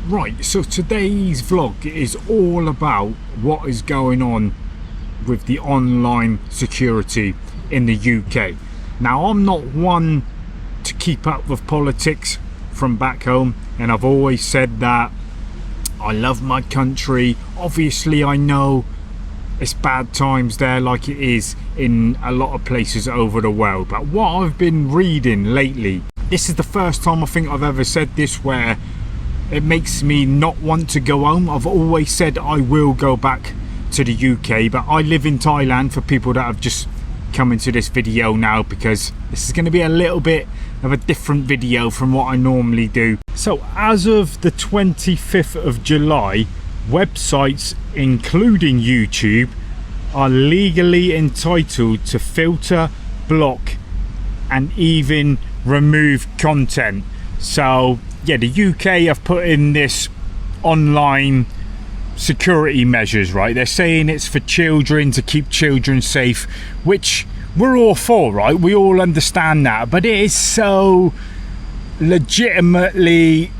Right, so today's vlog is all about what is going on with the online security in the UK. Now, I'm not one to keep up with politics from back home, and I've always said that I love my country. Obviously, I know it's bad times there like it is in a lot of places over the world, but what I've been reading lately, this is the first time I think I've ever said this where it makes me not want to go home. I've always said I will go back to the UK, but I live in Thailand for people that have just come into this video now, because this is going to be a little bit of a different video from what I normally do. So as of the 25th of July, websites including YouTube are legally entitled to filter, block and even remove content. So yeah, the UK have put in this online security measures, right? They're saying it's for children, to keep children safe, which we're all for, right? We all understand that, but it is so legitimately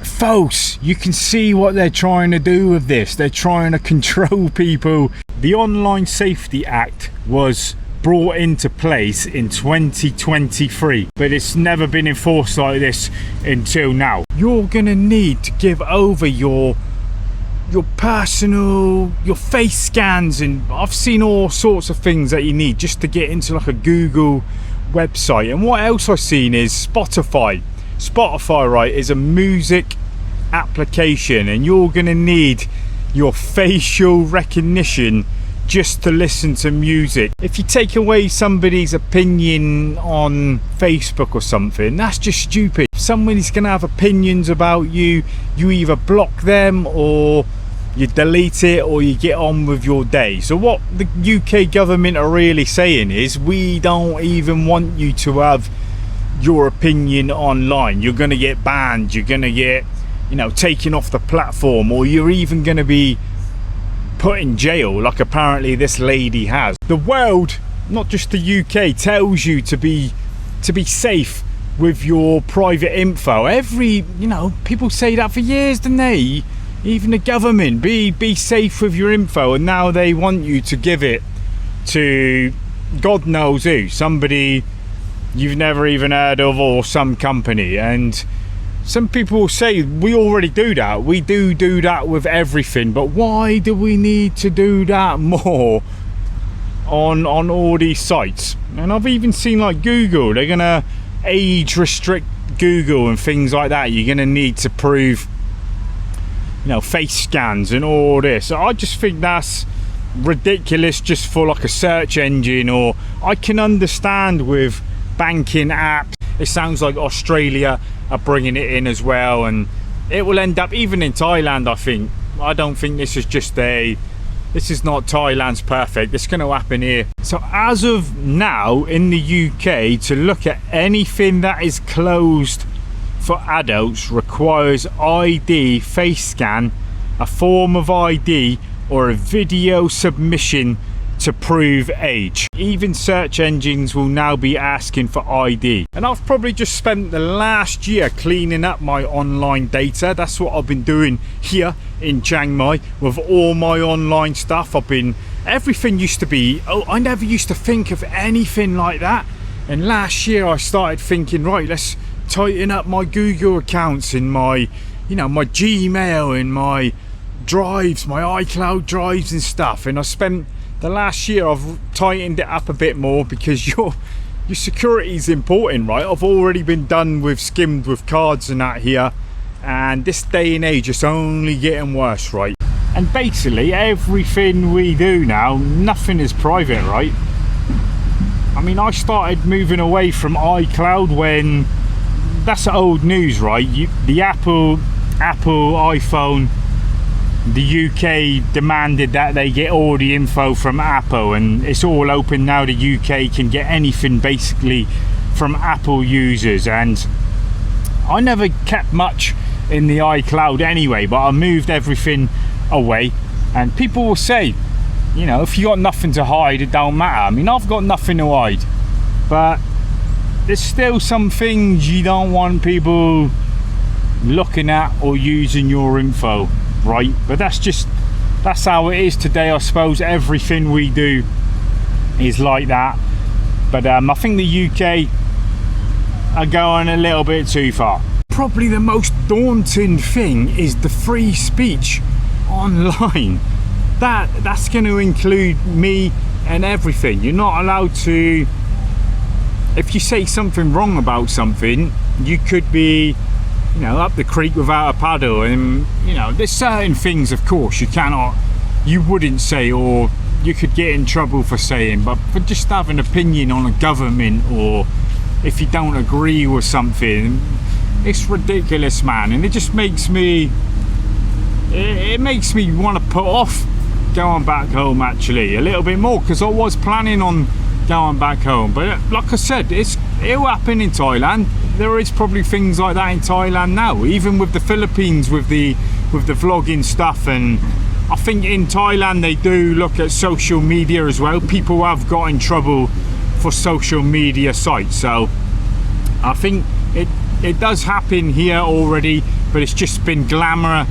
false. You can see what they're trying to do with this. They're trying to control people. The Online Safety Act was brought into place in 2023, but it's never been enforced like this until now. You're gonna need to give over your personal, your face scans, and I've seen all sorts of things that you need just to get into like a Google website. And what else I've seen is Spotify, right, is a music application, and you're gonna need your facial recognition just to listen to music. If you take away somebody's opinion on Facebook or something, that's just stupid. If somebody's gonna have opinions about you, you either block them or you delete it or you get on with your day. So what the UK government are really saying is, we don't even want you to have your opinion online. You're gonna get banned, you're gonna get, you know, taken off the platform, or you're even gonna be put in jail, like apparently this lady has. The world, not just the UK, tells you to be safe with your private info. People say that for years, don't they? Even the government, be safe with your info, and now they want you to give it to God knows who, somebody you've never even heard of, or some company. And some people will say we already do that. We do that with everything, but why do we need to do that more on all these sites? And I've even seen like Google, they're gonna age restrict Google and things like that. You're gonna need to prove, face scans and all this. So I just think that's ridiculous, just for like a search engine. Or I can understand with banking apps, it sounds like Australia are bringing it in as well, and it will end up even in Thailand. I don't think this is not Thailand's perfect. It's going to happen here. So as of now in the UK, to look at anything that is closed for adults requires ID, face scan, a form of ID, or a video submission to prove age. Even search engines will now be asking for ID. And I've probably just spent the last year cleaning up my online data. That's what I've been doing here in Chiang Mai with all my online stuff. Everything used to be, I never used to think of anything like that. And last year I started thinking, right, let's tighten up my Google accounts and my Gmail and my drives, my iCloud drives and stuff. And I spent the last year, I've tightened it up a bit more, because your security is important, right? I've already been done with skimmed with cards and that here, and this day and age it's only getting worse, right? And basically everything we do now, nothing is private, right? I mean, I started moving away from iCloud when, that's old news, right? The Apple iPhone, the UK demanded that they get all the info from Apple, and it's all open now. The UK can get anything basically from Apple users, and I never kept much in the iCloud anyway, but I moved everything away. And people will say, if you got nothing to hide, it don't matter. I mean, I've got nothing to hide, but there's still some things you don't want people looking at or using your info, right? But that's how it is today. I suppose everything we do is like that. But I think the UK are going a little bit too far. Probably the most daunting thing is the free speech online. That's going to include me and everything. You're not allowed to, if you say something wrong about something, you could be, you know, up the creek without a paddle. And you know, there's certain things, of course, you wouldn't say, or you could get in trouble for saying, but for just having an opinion on a government, or if you don't agree with something, it's ridiculous, man. And it just makes me, it makes me want to put off going back home actually a little bit more, because I was planning on going back home. But like I said, it'll happen in Thailand. There is probably things like that in Thailand now, even with the Philippines, with the vlogging stuff. And I think in Thailand they do look at social media as well. People have got in trouble for social media sites, so I think it does happen here already, but it's just been glamorized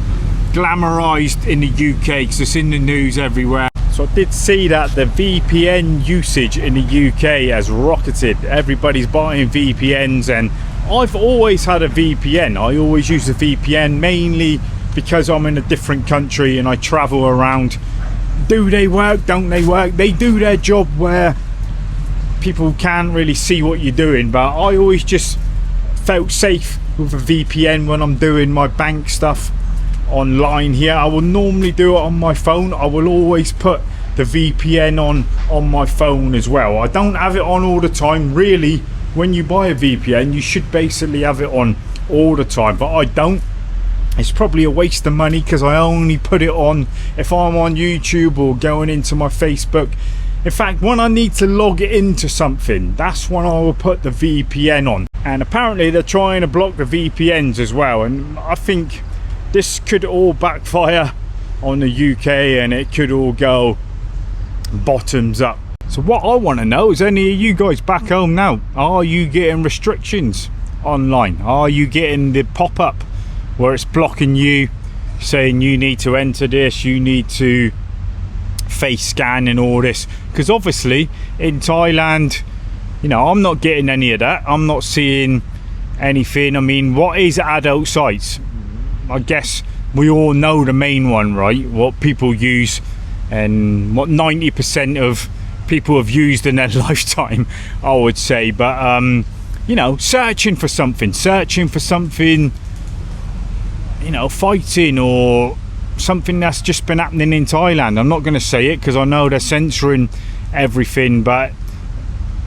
in the UK because it's in the news everywhere. So I did see that the VPN usage in the UK has rocketed. Everybody's buying VPNs, and I've always had a VPN. I always use a VPN mainly because I'm in a different country and I travel around. Do they work? Don't they work? They do their job where people can't really see what you're doing, but I always just felt safe with a VPN when I'm doing my bank stuff online here. I will normally do it on my phone. I will always put the VPN on my phone as well. I don't have it on all the time. Really, when you buy a VPN, you should basically have it on all the time, but I don't. It's probably a waste of money because I only put it on if I'm on YouTube or going into my Facebook. In fact, when I need to log into something, that's when I will put the VPN on. And apparently they're trying to block the VPNs as well, and I think this could all backfire on the UK and it could all go bottoms up. So what I want to know is, any of you guys back home now, are you getting restrictions online? Are you getting the pop-up where it's blocking you, saying you need to enter this, you need to face scan and all this? Because obviously in Thailand, you know, I'm not getting any of that. I'm not seeing anything. I mean, what is adult sites? I guess we all know the main one, right? What people use and what 90% of people have used in their lifetime, I would say. But you know, searching for something, you know, fighting or something that's just been happening in Thailand. I'm not going to say it because I know they're censoring everything, but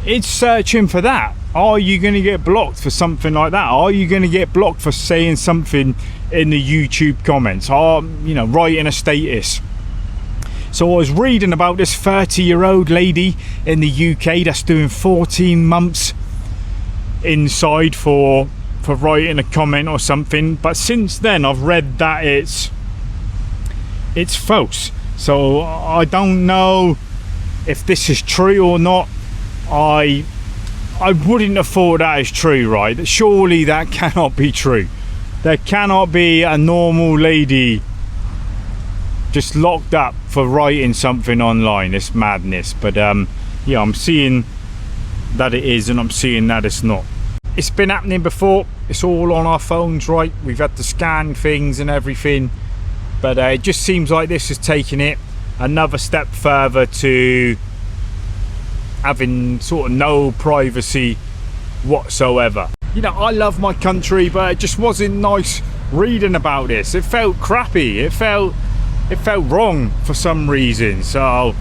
it's searching for that. Are you going to get blocked for something like that? Are you going to get blocked for saying something in the YouTube comments, or, you know, writing a status? So I was reading about this 30-year-old lady in the UK that's doing 14 months inside for writing a comment or something. But since then I've read that it's false. So I don't know if this is true or not. I wouldn't have thought that is true, right? Surely that cannot be true. There cannot be a normal lady just locked up for writing something online. It's madness. But yeah, I'm seeing that it is, and I'm seeing that it's not. It's been happening before. It's all on our phones, right? We've had to scan things and everything, but it just seems like this is taking it another step further to having sort of no privacy whatsoever. You know, I love my country, but it just wasn't nice reading about this. It felt crappy. It felt wrong for some reason. So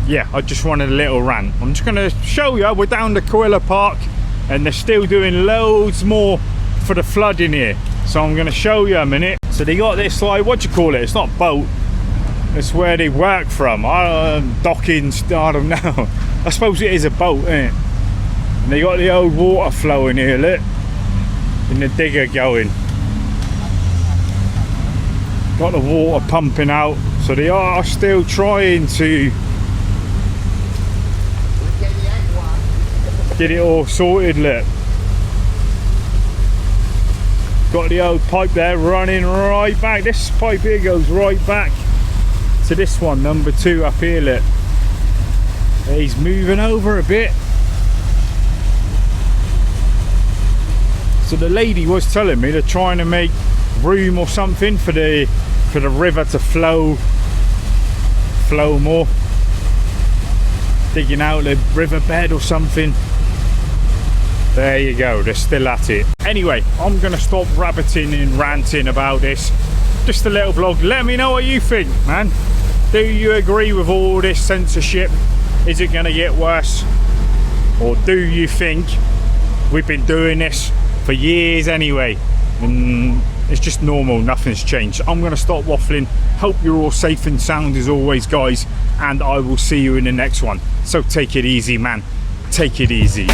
yeah, I just wanted a little rant. I'm just going to show you, we're down the Koila Park and they're still doing loads more for the flooding here. So I'm going to show you a minute. So they got this, like, what do you call it? It's not a boat. It's where they work from. Dockings, I don't know. I suppose it is a boat, isn't it? And they got the old water flowing here, look. And the digger going. Got the water pumping out. So they are still trying to get it all sorted, look. got the old pipe there running right back. This pipe here goes right back to this one, number 2. I feel it. He's moving over a bit. So the lady was telling me they're trying to make room or something for the river to flow more, digging out the riverbed or something. There you go, they're still at it. Anyway, I'm gonna stop rabbiting and ranting about this. Just a little vlog. Let me know what you think, man. Do you agree with all this censorship? Is it gonna get worse? Or do you think we've been doing this for years anyway, and it's just normal, nothing's changed? I'm gonna stop waffling. Hope you're all safe and sound as always, guys, and I will see you in the next one. So take it easy, man. Take it easy.